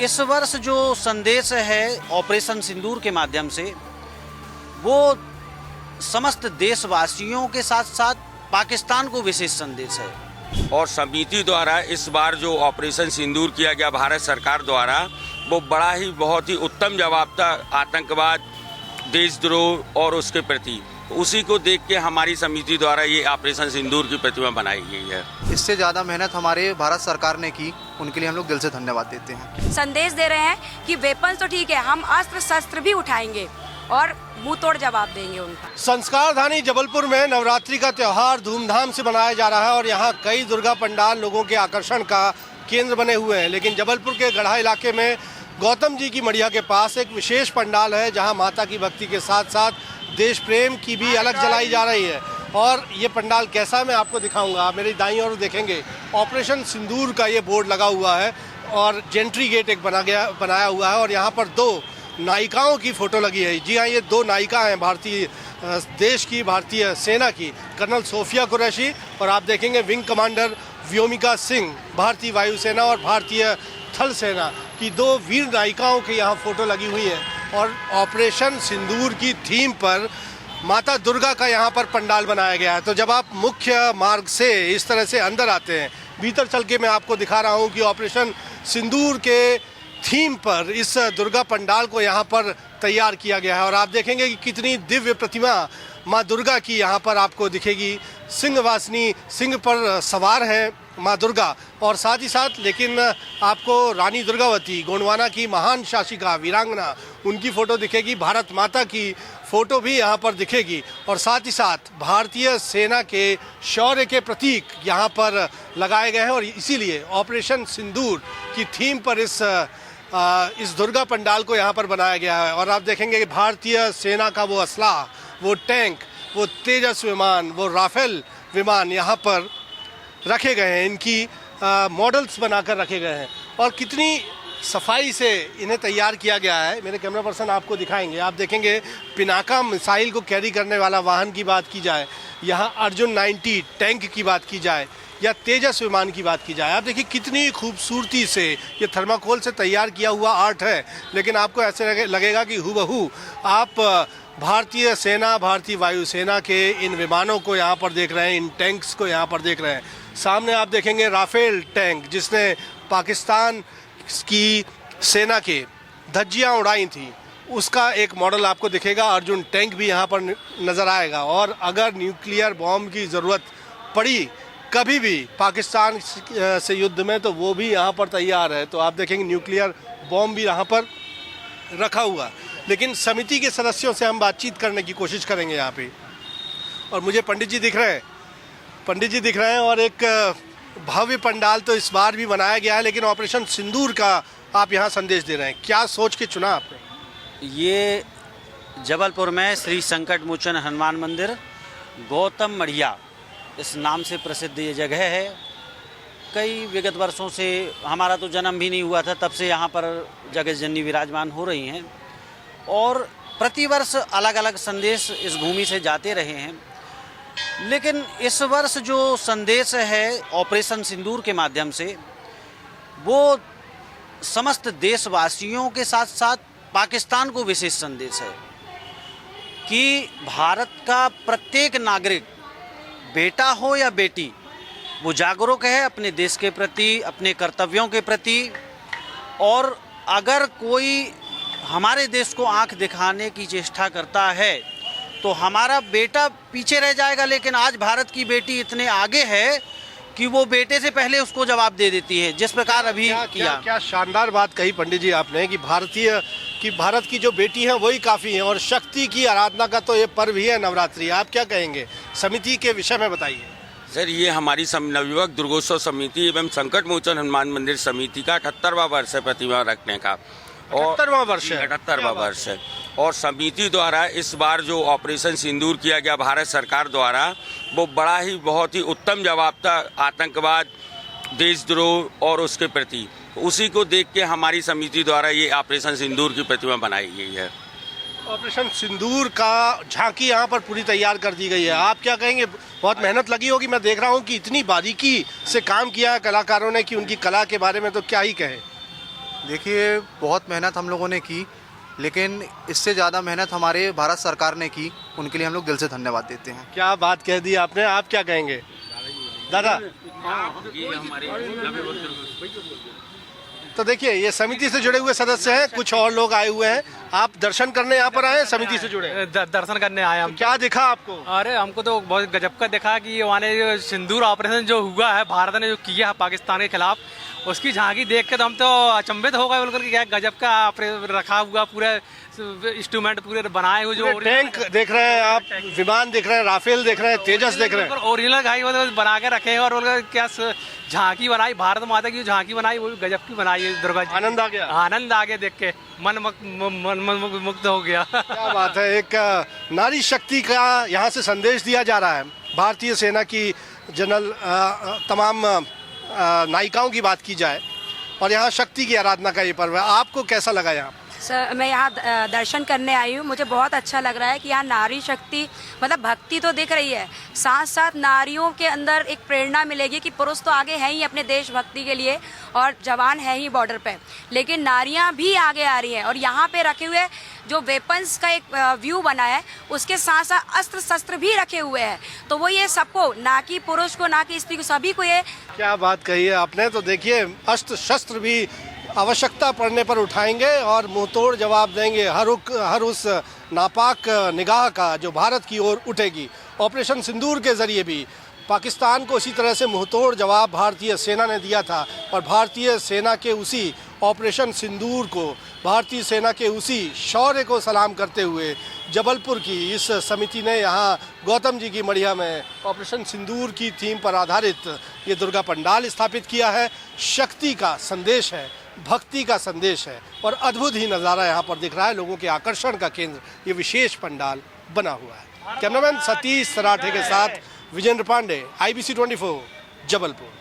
इस वर्ष जो संदेश है ऑपरेशन सिंदूर के माध्यम से, वो समस्त देशवासियों के साथ साथ पाकिस्तान को विशेष संदेश है। और समिति द्वारा इस बार जो ऑपरेशन सिंदूर किया गया भारत सरकार द्वारा, वो बड़ा ही बहुत ही उत्तम जवाब था आतंकवाद, देशद्रोह और उसके प्रति। उसी को देख के हमारी समिति द्वारा ये ऑपरेशन सिंदूर की प्रतिमा बनाई गई है। इससे ज़्यादा मेहनत हमारे भारत सरकार ने की, उनके लिए हम लोग दिल से धन्यवाद देते हैं। संदेश दे रहे हैं कि वेपन्स तो ठीक है, हम अस्त्र शस्त्र भी उठाएंगे और मुंह तोड़ जवाब देंगे उनका। संस्कारधानी जबलपुर में नवरात्रि का त्यौहार धूमधाम से मनाया जा रहा है और यहाँ कई दुर्गा पंडाल लोगों के आकर्षण का केंद्र बने हुए हैं। लेकिन जबलपुर के गढ़ा इलाके में गौतम जी की मढ़िया के पास एक विशेष पंडाल है, जहाँ माता की भक्ति के साथ साथ देश प्रेम की भी अलग जलाई जा रही है। और ये पंडाल कैसा है मैं आपको दिखाऊंगा। आप मेरी दाईं ओर देखेंगे, ऑपरेशन सिंदूर का ये बोर्ड लगा हुआ है और जेंट्री गेट एक बनाया हुआ है और यहाँ पर दो नायिकाओं की फोटो लगी है। जी हाँ, ये दो नायिका हैं भारतीय देश की, भारतीय सेना की, कर्नल सोफिया कुरैशी और आप देखेंगे विंग कमांडर व्योमिका सिंह, भारतीय वायुसेना और भारतीय थल सेना की दो वीर नायिकाओं की यहाँ फोटो लगी हुई है। और ऑपरेशन सिंदूर की थीम पर माता दुर्गा का यहाँ पर पंडाल बनाया गया है। तो जब आप मुख्य मार्ग से इस तरह से अंदर आते हैं, भीतर चल के मैं आपको दिखा रहा हूँ कि ऑपरेशन सिंदूर के थीम पर इस दुर्गा पंडाल को यहाँ पर तैयार किया गया है। और आप देखेंगे कि कितनी दिव्य प्रतिमा माँ दुर्गा की यहाँ पर आपको दिखेगी। सिंहवासिनी, सिंह पर सवार है माँ दुर्गा और साथ ही साथ लेकिन आपको रानी दुर्गावती, गोंडवाना की महान शासिका, वीरांगना, उनकी फ़ोटो दिखेगी। भारत माता की फ़ोटो भी यहाँ पर दिखेगी और साथ ही साथ भारतीय सेना के शौर्य के प्रतीक यहाँ पर लगाए गए हैं। और इसीलिए ऑपरेशन सिंदूर की थीम पर इस दुर्गा पंडाल को यहाँ पर बनाया गया है। और आप देखेंगे कि भारतीय सेना का वो असलाह, वो टैंक, वो तेजस विमान, वो राफेल विमान यहाँ पर रखे गए हैं। इनकी मॉडल्स बनाकर रखे गए हैं और कितनी सफाई से इन्हें तैयार किया गया है। मेरे कैमरा पर्सन आपको दिखाएंगे। आप देखेंगे पिनाका मिसाइल को कैरी करने वाला वाहन की बात की जाए, यहाँ अर्जुन 90 टैंक की बात की जाए या तेजस विमान की बात की जाए, आप देखिए कितनी खूबसूरती से ये थर्माकोल से तैयार किया हुआ आर्ट है। लेकिन आपको ऐसे लगेगा कि हूबहू आप भारतीय सेना, भारतीय वायुसेना के इन विमानों को यहाँ पर देख रहे हैं, इन टैंक्स को यहाँ पर देख रहे हैं। सामने आप देखेंगे राफेल टैंक, जिसने पाकिस्तान की सेना के धज्जियाँ उड़ाई थी, उसका एक मॉडल आपको दिखेगा। अर्जुन टैंक भी यहाँ पर नज़र आएगा। और अगर न्यूक्लियर बॉम्ब की ज़रूरत पड़ी कभी भी पाकिस्तान से युद्ध में, तो वो भी यहाँ पर तैयार है। तो आप देखेंगे न्यूक्लियर बॉम्ब भी यहाँ पर रखा हुआ। लेकिन समिति के सदस्यों से हम बातचीत करने की कोशिश करेंगे यहाँ पे। और मुझे पंडित जी दिख रहे हैं और एक भव्य पंडाल तो इस बार भी बनाया गया है, लेकिन ऑपरेशन सिंदूर का आप यहाँ संदेश दे रहे हैं। क्या सोच के चुना आपने? ये जबलपुर में श्री संकट मोचन हनुमान मंदिर, गौतम मढ़िया इस नाम से प्रसिद्ध ये जगह है। कई विगत वर्षों से, हमारा तो जन्म भी नहीं हुआ था तब से यहाँ पर जगह जननी विराजमान हो रही हैं और प्रतिवर्ष अलग अलग संदेश इस भूमि से जाते रहे हैं। लेकिन इस वर्ष जो संदेश है ऑपरेशन सिंदूर के माध्यम से, वो समस्त देशवासियों के साथ साथ पाकिस्तान को विशेष संदेश है कि भारत का प्रत्येक नागरिक, बेटा हो या बेटी, वो जागरूक है अपने देश के प्रति, अपने कर्तव्यों के प्रति। और अगर कोई हमारे देश को आंख दिखाने की चेष्टा करता है तो हमारा बेटा पीछे रह जाएगा। लेकिन आज भारत की बेटी इतने आगे है कि वो बेटे से पहले उसको जवाब दे देती है, जिस प्रकार अभी किया। क्या शानदार बात कही पंडित जी आपने कि भारत की जो बेटी है वही काफ़ी है। और शक्ति की आराधना का तो ये पर्व ही है नवरात्रि। आप क्या कहेंगे समिति के विषय में, बताइए। सर, ये हमारी नवयुवक दुर्गोत्सव समिति एवं संकट मोचन हनुमान मंदिर समिति का 78वां वर्ष है प्रतिमा रखने का। 78वां वर्ष है। 78वां वर्ष है। और समिति द्वारा इस बार जो ऑपरेशन सिंदूर किया गया भारत सरकार द्वारा, वो बड़ा ही बहुत ही उत्तम जवाब था आतंकवाद, देशद्रोह और उसके प्रति। उसी को देख के हमारी समिति द्वारा ये ऑपरेशन सिंदूर की प्रतिमा बनाई गई है। ऑपरेशन सिंदूर का झांकी यहाँ पर पूरी तैयार कर दी गई है। आप क्या कहेंगे? बहुत मेहनत लगी होगी। मैं देख रहा हूँ कि इतनी बारीकी से काम किया है कलाकारों ने कि उनकी कला के बारे में तो क्या ही कहें। देखिए, बहुत मेहनत हम लोगों ने की, लेकिन इससे ज़्यादा मेहनत हमारे भारत सरकार ने की, उनके लिए हम लोग दिल से धन्यवाद देते हैं। क्या बात कह दी आपने, आप क्या कहेंगे दादा? तो देखिए, ये समिति से जुड़े हुए सदस्य हैं, कुछ और लोग आए हुए हैं। आप दर्शन करने यहाँ पर आए हैं, समिति से जुड़े हैं? दर्शन करने आए हम। क्या दिखा आपको? अरे हमको तो बहुत गजब का दिखा कि ये वाले जो सिंदूर ऑपरेशन जो हुआ है, भारत ने जो किया है पाकिस्तान के खिलाफ, उसकी झांकी देख के तो हम तो अचंभित हो गए, बोलकर कि क्या गजब का रखा हुआ पूरा इंस्ट्रूमेंट पूरे बनाए हुए, जो टैंक देख रहे हैं आप, विमान देख रहे हैं, राफेल देख रहे हैं, तेजस देख रहे हैं। ओरिजिनल घाई बना के रखे हैं, और बोलकर क्या झांकी बनाई, भारत माता की झांकी बनाई, वो भी गजब की बनाई है दुर्गा जी। आनंद आ गया? आनंद आ गया देख के, मन मुक्त हो गया। क्या बात है, एक नारी शक्ति का यहाँ से संदेश दिया जा रहा है। भारतीय सेना की जनरल तमाम नायिकाओं की बात की जाए, और यहाँ शक्ति की आराधना का ये पर्व है। आपको कैसा लगा यहाँ? सर, मैं यहाँ दर्शन करने आई हूँ, मुझे बहुत अच्छा लग रहा है कि यहाँ नारी शक्ति मतलब भक्ति तो दिख रही है, साथ साथ नारियों के अंदर एक प्रेरणा मिलेगी कि पुरुष तो आगे हैं ही अपने देशभक्ति के लिए और जवान है ही बॉर्डर पे, लेकिन नारियाँ भी आगे आ रही हैं। और यहाँ पे रखे हुए जो वेपन्स का एक व्यू बना है, उसके साथ साथ अस्त्र शस्त्र भी रखे हुए हैं, तो वो ये सबको, ना कि पुरुष को ना कि स्त्री को, सभी को ये। क्या बात कही है आपने। तो देखिए, अस्त्र शस्त्र भी आवश्यकता पड़ने पर उठाएंगे और मुंहतोड़ जवाब देंगे हर उस नापाक निगाह का जो भारत की ओर उठेगी। ऑपरेशन सिंदूर के जरिए भी पाकिस्तान को इसी तरह से मुंहतोड़ जवाब भारतीय सेना ने दिया था, और भारतीय सेना के उसी ऑपरेशन सिंदूर को, भारतीय सेना के उसी शौर्य को सलाम करते हुए जबलपुर की इस समिति ने यहाँ गौतम जी की मढ़िया में ऑपरेशन सिंदूर की थीम पर आधारित ये दुर्गा पंडाल स्थापित किया है। शक्ति का संदेश है, भक्ति का संदेश है, और अद्भुत ही नज़ारा यहाँ पर दिख रहा है। लोगों के आकर्षण का केंद्र ये विशेष पंडाल बना हुआ है। कैमरामैन सतीश सराठे के साथ विजेंद्र पांडे, IBC 24, जबलपुर।